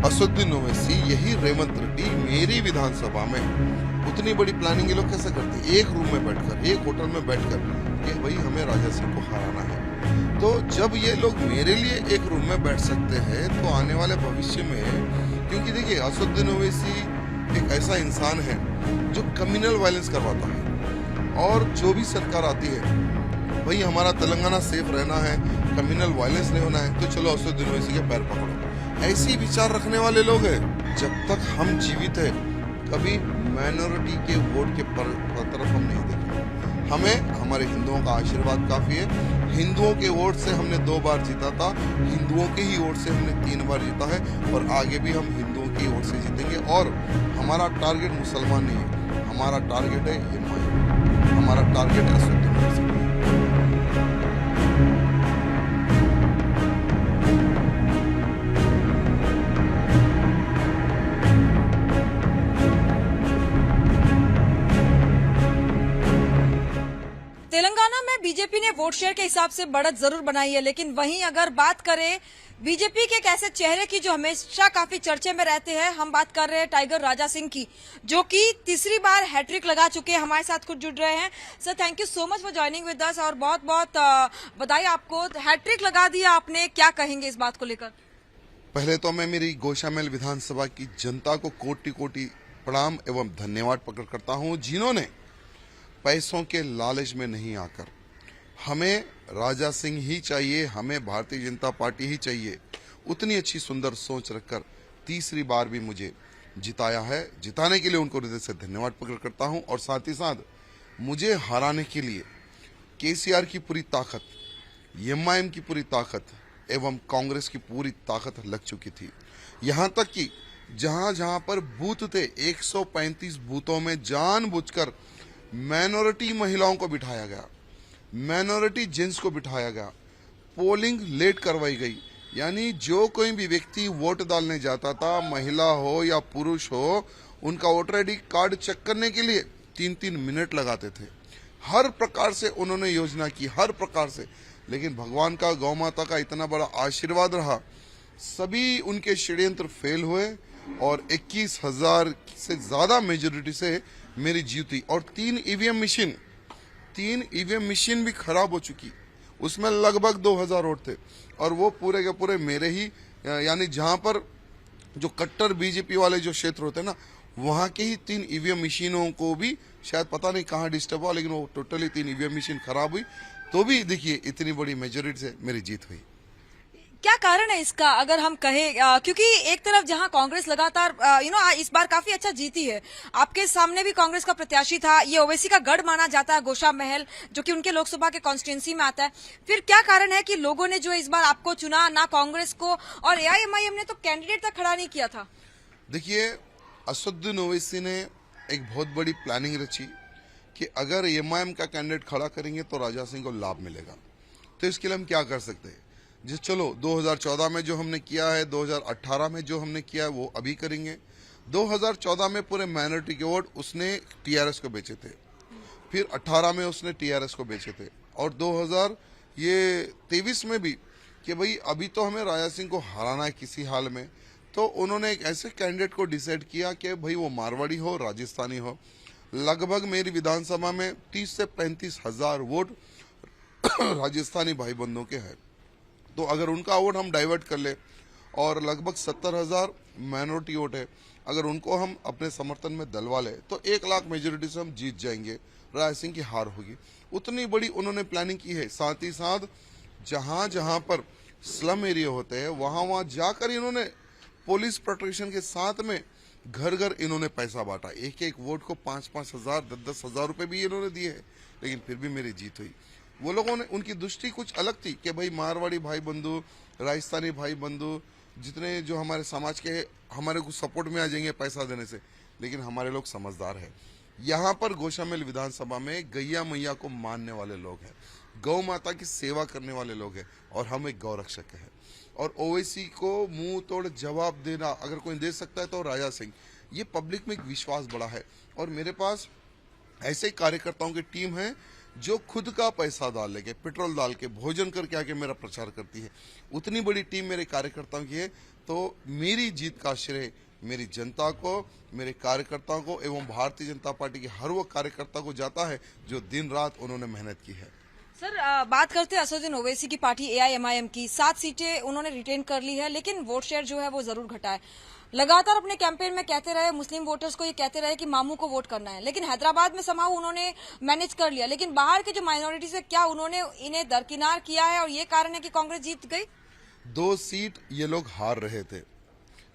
असदुद्दीन ओवैसी, यही रेवंत रेड्डी मेरी विधानसभा में उतनी बड़ी प्लानिंग ये लोग कैसे करते हैं? एक रूम में बैठकर, एक होटल में बैठकर कि भाई हमें राजा सिंह को हराना है। तो जब ये लोग मेरे लिए एक रूम में बैठ सकते हैं तो आने वाले भविष्य में, क्योंकि देखिए असदुद्दीन ओवैसी एक ऐसा इंसान है जो कम्युनल वायलेंस करवाता है, और जो भी सरकार आती है भाई हमारा तेलंगाना सेफ रहना है, कम्युनल वायलेंस नहीं होना है, तो चलो असदुद्दीन ओवैसी के पैर पकड़ो। ऐसी विचार रखने वाले लोग हैं। जब तक हम जीवित हैं कभी माइनॉरिटी के वोट के तरफ हम नहीं देखेंगे। हमें हमारे हिंदुओं का आशीर्वाद काफी है। हिंदुओं के वोट से हमने 2 बार जीता था, हिंदुओं के ही वोट से हमने 3 बार जीता है, और आगे भी हम हिंदुओं के वोट से जीतेंगे। और हमारा टारगेट मुसलमान नहीं है, हमारा टारगेट है हिमायत, हमारा टारगेट है असदुद्दीन ओवैसी। तेलंगाना में बीजेपी ने वोट शेयर के हिसाब से बढ़त जरूर बनाई है, लेकिन वहीं अगर बात करें बीजेपी के एक ऐसे चेहरे की जो हमेशा काफी चर्चे में रहते हैं, हम बात कर रहे हैं टाइगर राजा सिंह की, जो कि तीसरी बार हैट्रिक लगा चुके हैं। हमारे साथ खुद जुड़ रहे हैं। Sir, thank you so much for joining with us, और बहुत बहुत बधाई आपको, हैट्रिक लगा दिया आपने। क्या कहेंगे इस बात को लेकर? पहले तो मैं मेरी गोशामेल विधानसभा की जनता को कोटि कोटि प्रणाम एवं धन्यवाद प्रकट करता हूं, जिन्होंने पैसों के लालच में नहीं आकर हमें राजा सिंह ही चाहिए, हमें भारतीय जनता पार्टी ही चाहिए, उतनी अच्छी सुंदर सोच रखकर तीसरी बार भी मुझे जिताया है। जिताने के लिए उनको हृदय से धन्यवाद प्रकट करता हूं, और साथ ही साथ मुझे हराने के लिए केसीआर की पूरी ताकत, एमआईएम की पूरी ताकत एवं कांग्रेस की पूरी ताकत लग चुकी थी। यहां तक कि जहां जहां पर बूथ थे 135 बूथों में जानबूझकर माइनॉरिटी महिलाओं को बिठाया गया, माइनॉरिटी जेंट्स को बिठाया गया, पोलिंग लेट करवाई गई। यानी जो कोई भी व्यक्ति वोट डालने जाता था, महिला हो या पुरुष हो, उनका वोटर आईडी कार्ड चेक करने के लिए 3-3 मिनट लगाते थे। हर प्रकार से उन्होंने योजना की, हर प्रकार से, लेकिन भगवान का, गौ माता का इतना बड़ा आशीर्वाद रहा, सभी उनके षड्यंत्र फेल हुए और 21,000 से ज्यादा मेजोरिटी से मेरी जीत हुई। और 3 ईवीएम मशीन भी खराब हो चुकी, उसमें लगभग 2,000 वोट थे, और वो पूरे के पूरे मेरे ही, यानी जहां पर जो कट्टर बीजेपी वाले जो क्षेत्र होते हैं ना, वहां के ही 3 ईवीएम मशीनों को भी शायद पता नहीं कहां डिस्टर्ब हुआ, लेकिन वो टोटली 3 ईवीएम मशीन खराब हुई, तो भी देखिए इतनी बड़ी मेजोरिटी से मेरी जीत हुई। क्या कारण है इसका, अगर हम कहें? क्योंकि एक तरफ जहां कांग्रेस लगातार इस बार काफी अच्छा जीती है, आपके सामने भी कांग्रेस का प्रत्याशी था, ये ओवैसी का गढ़ माना जाता है गोशा महल, जो कि उनके लोकसभा के कॉन्स्टिट्यूंसी में आता है। फिर क्या कारण है कि लोगों ने जो इस बार आपको चुना, ना कांग्रेस को, और एआईएमआईएम ने तो कैंडिडेट तक खड़ा नहीं किया था? देखिए, असदुद्दीन ओवैसी ने एक बहुत बड़ी प्लानिंग रची कि अगर एमआईएम का कैंडिडेट खड़ा करेंगे तो राजा सिंह को लाभ मिलेगा। तो इसके लिए हम क्या कर सकते हैं? चलो 2014 में जो हमने किया है, 2018 में जो हमने किया है, वो अभी करेंगे। 2014 में पूरे माइनॉरिटी के वोट उसने टीआरएस को बेचे थे, फिर 18 में उसने टीआरएस को बेचे थे, और 2023 में भी कि भाई अभी तो हमें राजा सिंह को हराना है किसी हाल में। तो उन्होंने एक ऐसे कैंडिडेट को डिसाइड किया कि भाई वो मारवाड़ी हो, राजस्थानी हो। लगभग मेरी विधानसभा में 30 से 35 हजार वोट राजस्थानी भाई बंधुओं के हैं। तो अगर उनका वोट हम डाइवर्ट कर ले, और लगभग 70,000 माइनॉरिटी वोट है, अगर उनको हम अपने समर्थन में दलवा ले तो 1 लाख मेजोरिटी से हम जीत जाएंगे, राजा सिंह की हार होगी। उतनी बड़ी उन्होंने प्लानिंग की है। साथ ही साथ जहां जहां पर स्लम एरिया होते हैं वहां जाकर इन्होंने पुलिस प्रोटेक्शन के साथ में घर घर इन्होंने पैसा बांटा। एक वोट को 5-5 हजार, 10-10 हजार रुपए भी इन्होंने दिए हैं, लेकिन फिर भी मेरी जीत हुई। वो लोगों ने, उनकी दृष्टि कुछ अलग थी कि भाई मारवाड़ी भाई बंधु, राजस्थानी भाई बंधु, जितने जो हमारे समाज के, हमारे को सपोर्ट में आ जाएंगे पैसा देने से। लेकिन हमारे लोग समझदार हैं। यहाँ पर गोशामेल विधानसभा में गैया मैया को मानने वाले लोग हैं, गौ माता की सेवा करने वाले लोग हैं, और हम एक गौ रक्षक हैं। और ओवैसी को मुंह तोड़ जवाब देना अगर कोई दे सकता है तो राजा सिंह। ये पब्लिक में एक विश्वास बड़ा है, और मेरे पास ऐसे कार्यकर्ताओं की टीम है जो खुद का पैसा डाल के, पेट्रोल डाल के, भोजन करके आके मेरा प्रचार करती है। उतनी बड़ी टीम मेरे कार्यकर्ताओं की है, तो मेरी जीत का श्रेय मेरी जनता को, मेरे कार्यकर्ताओं को एवं भारतीय जनता पार्टी के हर वो कार्यकर्ता को जाता है जो दिन रात उन्होंने मेहनत की है। सर बात करते हैं असदुद्दीन ओवैसी की पार्टी एआईएमआईएम की 7 सीटें उन्होंने रिटेन कर ली है, लेकिन वोट शेयर जो है वो जरूर घटा है। लगातार अपने कैंपेन में कहते रहे, मुस्लिम वोटर्स को ये कहते रहे कि मामू को वोट करना है, लेकिन हैदराबाद में समाव उन्होंने मैनेज कर लिया, लेकिन बाहर के जो माइनॉरिटी से क्या उन्होंने इन्हें दरकिनार किया है और ये कारण है कि कांग्रेस जीत गई? 2 सीट ये लोग हार रहे थे,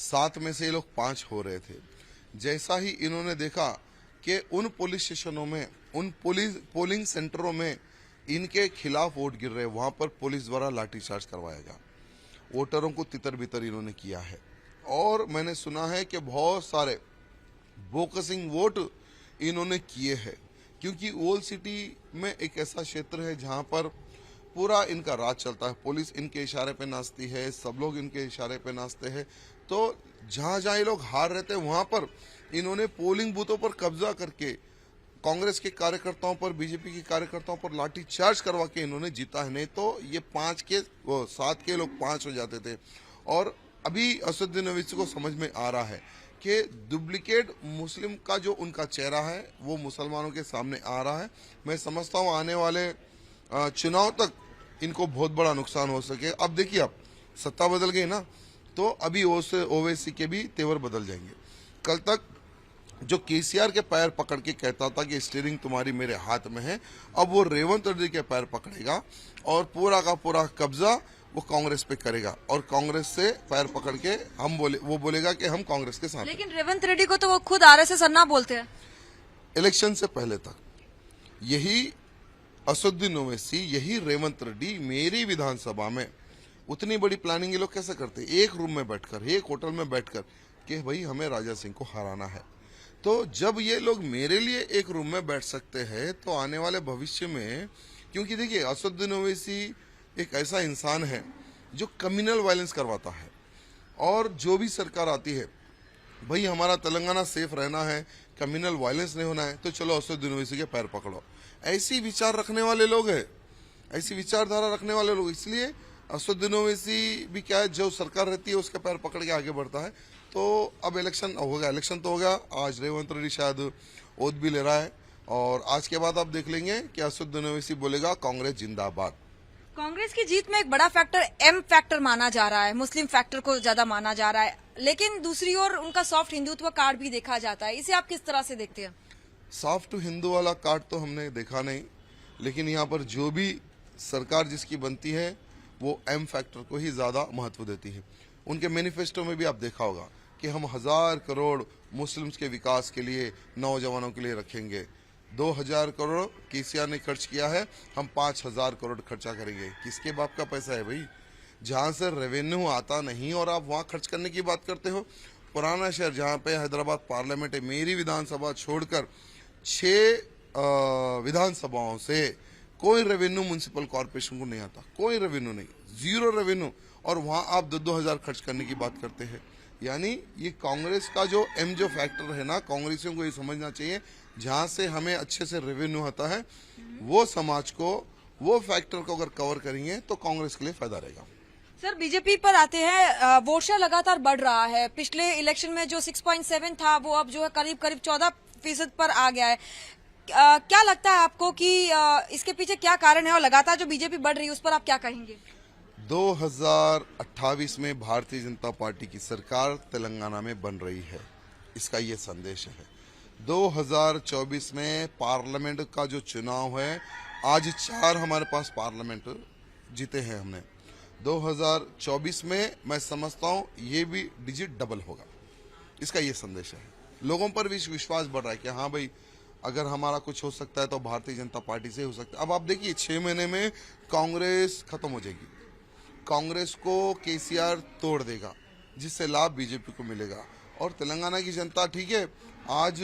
7 में से ये लोग 5 हो रहे थे। जैसा ही इन्होंने देखा कि उन पुलिस स्टेशनों में, उन पोलिंग सेंटरों में इनके खिलाफ वोट गिर रहे, वहां पर पुलिस द्वारा लाठीचार्ज करवाया गया। वोटरों को तितर बितर इन्होंने किया है और मैंने सुना है कि बहुत सारे बोकसिंग वोट इन्होंने किए हैं, क्योंकि ओल्ड सिटी में एक ऐसा क्षेत्र है जहां पर पूरा इनका राज चलता है। पुलिस इनके इशारे पे नाचती है, सब लोग इनके इशारे पे नाचते हैं। तो जहां जहां ये लोग हार रहे थे वहां पर इन्होंने पोलिंग बूथों पर कब्जा करके कांग्रेस के कार्यकर्ताओं पर, बीजेपी के कार्यकर्ताओं पर लाठी चार्ज करवा के इन्होंने जीता है। नहीं तो ये 7 के लोग 5 हो जाते थे। और अभी असदुद्दीन ओवैसी को समझ में आ रहा है कि डुप्लीकेट मुस्लिम का जो उनका चेहरा है वो मुसलमानों के सामने आ रहा है। मैं समझता हूँ आने वाले चुनाव तक इनको बहुत बड़ा नुकसान हो सके। अब देखिए, अब सत्ता बदल गई ना, तो अभी ओवैसी के भी तेवर बदल जाएंगे। कल तक जो केसीआर के पैर पकड़ के कहता था कि स्टीयरिंग तुम्हारी मेरे हाथ में है, अब वो रेवंत रेड्डी के पैर पकड़ेगा और पूरा का पूरा कब्जा वो कांग्रेस पे करेगा और कांग्रेस से पैर पकड़ के वो बोलेगा कि हम कांग्रेस के साथ। लेकिन रेवंत रेड्डी को तो वो खुद आरएसएस अन्ना बोलते हैं। इलेक्शन से पहले तक यही असदुद्दीन ओवैसी, यही रेवंत रेड्डी मेरी विधानसभा में उतनी बड़ी प्लानिंग ये लोग कैसे करते? एक रूम में बैठकर, एक होटल में बैठकर कि भाई हमें राजा सिंह को हराना है। तो जब ये लोग मेरे लिए एक रूम में बैठ सकते हैं तो आने वाले भविष्य में, क्योंकि देखिए असदुद्दीन ओवैसी एक ऐसा इंसान है जो कम्युनल वायलेंस करवाता है, और जो भी सरकार आती है, भाई हमारा तेलंगाना सेफ रहना है, कम्युनल वायलेंस नहीं होना है, तो चलो असदुद्दीन ओवैसी के पैर पकड़ो। ऐसी विचार रखने वाले लोग हैं, ऐसी विचारधारा रखने वाले लोग। इसलिए असदुद्दीन ओवैसी भी क्या है, जो सरकार रहती है उसके पैर पकड़ के आगे बढ़ता है। तो अब इलेक्शन हो गया, इलेक्शन तो हो गया। आज रेवंत रेड्डी शायद ओथ भी ले रहा है और आज के बाद आप देख लेंगे कि असदुद्दीन ओवैसी बोलेगा कांग्रेस जिंदाबाद। कांग्रेस की जीत में एक बड़ा फैक्टर एम फैक्टर माना जा रहा है, मुस्लिम फैक्टर को ज्यादा माना जा रहा है, लेकिन दूसरी ओर उनका सॉफ्ट हिंदुत्व कार्ड भी देखा जाता है। इसे आप किस तरह से देखते हैं? सॉफ्ट हिंदू वाला कार्ड तो हमने देखा नहीं, लेकिन यहाँ पर जो भी सरकार जिसकी बनती है वो एम फैक्टर को ही ज्यादा महत्व देती है। उनके मैनिफेस्टो में भी आप देखा होगा कि हम 1000 करोड़ मुस्लिम्स के विकास के लिए, नौजवानों के लिए रखेंगे। 2000 करोड़ केसीआर ने खर्च किया है, हम 5000 करोड़ खर्चा करेंगे। किसके बाप का पैसा है भाई? जहां से रेवेन्यू आता नहीं और आप वहां खर्च करने की बात करते हो। पुराना शहर जहां पे हैदराबाद पार्लियामेंट है, मेरी विधानसभा छोड़कर 6 विधानसभाओं से कोई रेवेन्यू म्युनिसिपल कॉर्पोरेशन को नहीं आता, कोई रेवेन्यू नहीं, 0 रेवेन्यू, और वहां आप 2-2 हजार खर्च करने की बात करते हैं। यानी ये कांग्रेस का जो फैक्टर है ना, कांग्रेसियों को ये समझना चाहिए, जहां से हमें अच्छे से रेवेन्यू आता है वो समाज को, वो फैक्टर को अगर कवर करेंगे तो कांग्रेस के लिए फायदा रहेगा। सर बीजेपी पर आते हैं, वोट शेयर लगातार बढ़ रहा है। पिछले इलेक्शन में जो 6.7 था वो अब जो है करीब 14% पर आ गया है। क्या लगता है आपको कि इसके पीछे क्या कारण है और लगातार जो बीजेपी बढ़ रही है उस पर आप क्या कहेंगे? 2028 में भारतीय जनता पार्टी की सरकार तेलंगाना में बन रही है, इसका ये संदेश है। 2024 में पार्लियामेंट का जो चुनाव है, आज 4 हमारे पास पार्लियामेंट जीते हैं हमने। 2024 में मैं समझता हूँ ये भी डिजिट डबल होगा, इसका ये संदेश है। लोगों पर भी विश्वास बढ़ रहा है कि हाँ भाई, अगर हमारा कुछ हो सकता है तो भारतीय जनता पार्टी से हो सकता है। अब आप देखिए 6 महीने में कांग्रेस खत्म हो जाएगी, कांग्रेस को केसीआर तोड़ देगा, जिससे लाभ बीजेपी को मिलेगा। और तेलंगाना की जनता, ठीक है, आज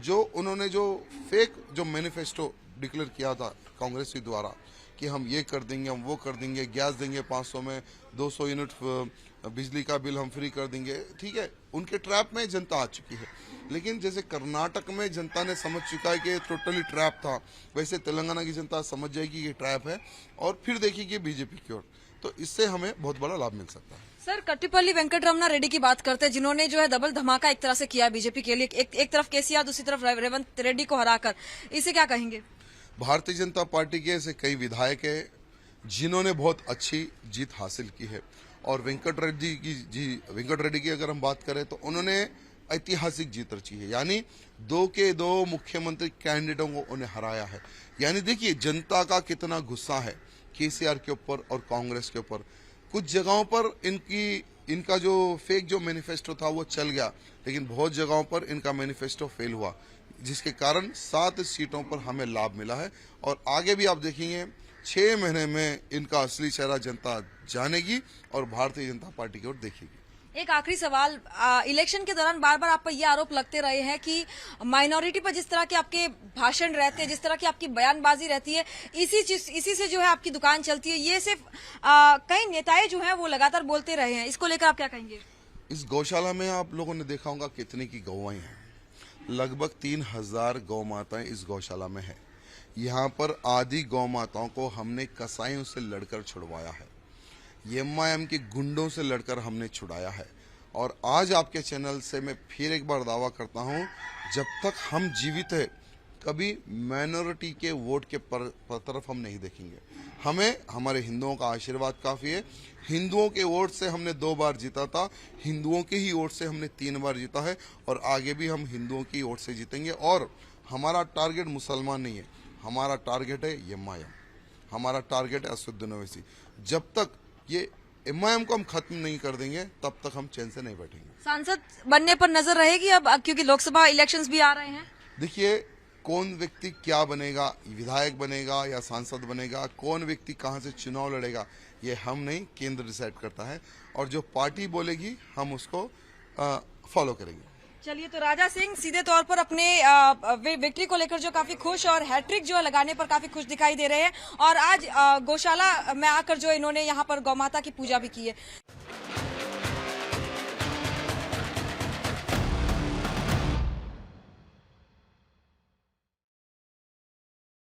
जो उन्होंने जो फेक जो मैनिफेस्टो डिक्लेयर किया था कांग्रेस के द्वारा कि हम ये कर देंगे, हम वो कर देंगे, गैस देंगे 500 में, 200 यूनिट बिजली का बिल हम फ्री कर देंगे, ठीक है, उनके ट्रैप में जनता आ चुकी है। लेकिन जैसे कर्नाटक में जनता ने समझ चुका है कि टोटली ट्रैप था, वैसे तेलंगाना की जनता समझ जाएगी कि ये ट्रैप है और फिर देखेगी बीजेपी की ओर। तो इससे हमें बहुत बड़ा लाभ मिल सकता है। सर, कट्टीपल्ली वेंकटरमना रेड्डी की बात करते हैं, जिन्होंने जो है डबल धमाका एक तरह से किया बीजेपी के लिए, एक तरफ केसीआर, दूसरी तरफ रेवंत रेड्डी को हराकर, इसे क्या कहेंगे? भारतीय जनता पार्टी के ऐसे कई विधायक है जिन्होंने बहुत अच्छी जीत हासिल की है, और वेंकट रेड्डी की अगर हम बात करें तो उन्होंने ऐतिहासिक जीत रची है, यानी 2 के 2 मुख्यमंत्री कैंडिडेटों को उन्हें हराया है। यानी देखिए जनता का कितना गुस्सा है केसीआर के ऊपर और कांग्रेस के ऊपर। कुछ जगहों पर इनका जो फेक जो मैनिफेस्टो था वो चल गया, लेकिन बहुत जगहों पर इनका मैनिफेस्टो फेल हुआ, जिसके कारण 7 सीटों पर हमें लाभ मिला है। और आगे भी आप देखेंगे 6 महीने में इनका असली चेहरा जनता जानेगी और भारतीय जनता पार्टी की ओर देखेगी। एक आखिरी सवाल, इलेक्शन के दौरान बार बार आप पर यह आरोप लगते रहे हैं कि माइनॉरिटी पर जिस तरह के आपके भाषण रहते हैं, जिस तरह की आपकी बयानबाजी रहती है, इसी से जो है आपकी दुकान चलती है। ये सिर्फ कई नेताएं जो हैं वो लगातार बोलते रहे हैं, इसको लेकर आप क्या कहेंगे? इस गौशाला में आप लोगों ने देखा होगा कितने की गौएं हैं, लगभग 3000 गौ माताएं इस गौशाला में है। यहाँ पर आधी गौ माताओं को हमने कसाईयों से लड़कर छुड़वाया है, एमआईएम के गुंडों से लड़कर हमने छुड़ाया है। और आज आपके चैनल से मैं फिर एक बार दावा करता हूँ, जब तक हम जीवित है कभी माइनॉरिटी के वोट के तरफ हम नहीं देखेंगे। हमें हमारे हिंदुओं का आशीर्वाद काफ़ी है। हिंदुओं के वोट से हमने 2 बार जीता था, हिंदुओं के ही वोट से हमने 3 बार जीता है, और आगे भी हम हिंदुओं की वोट से जीतेंगे। और हमारा टारगेट मुसलमान नहीं है, हमारा टारगेट है एमआईएम, हमारा टारगेट है असदुद्दीन ओवैसी। जब तक ये एमआईएम को हम खत्म नहीं कर देंगे तब तक हम चैन से नहीं बैठेंगे। सांसद बनने पर नजर रहेगी अब, क्योंकि लोकसभा इलेक्शंस भी आ रहे हैं। देखिए कौन व्यक्ति क्या बनेगा, विधायक बनेगा या सांसद बनेगा, कौन व्यक्ति कहां से चुनाव लड़ेगा, ये हम नहीं, केंद्र डिसाइड करता है, और जो पार्टी बोलेगी हम उसको फॉलो करेंगे। चलिए, तो राजा सिंह सीधे तौर पर अपने विक्ट्री को लेकर जो काफी खुश और हैट्रिक जो है लगाने पर काफी खुश दिखाई दे रहे हैं, और आज गौशाला में आकर जो इन्होंने यहाँ पर गौ माता की पूजा भी की है।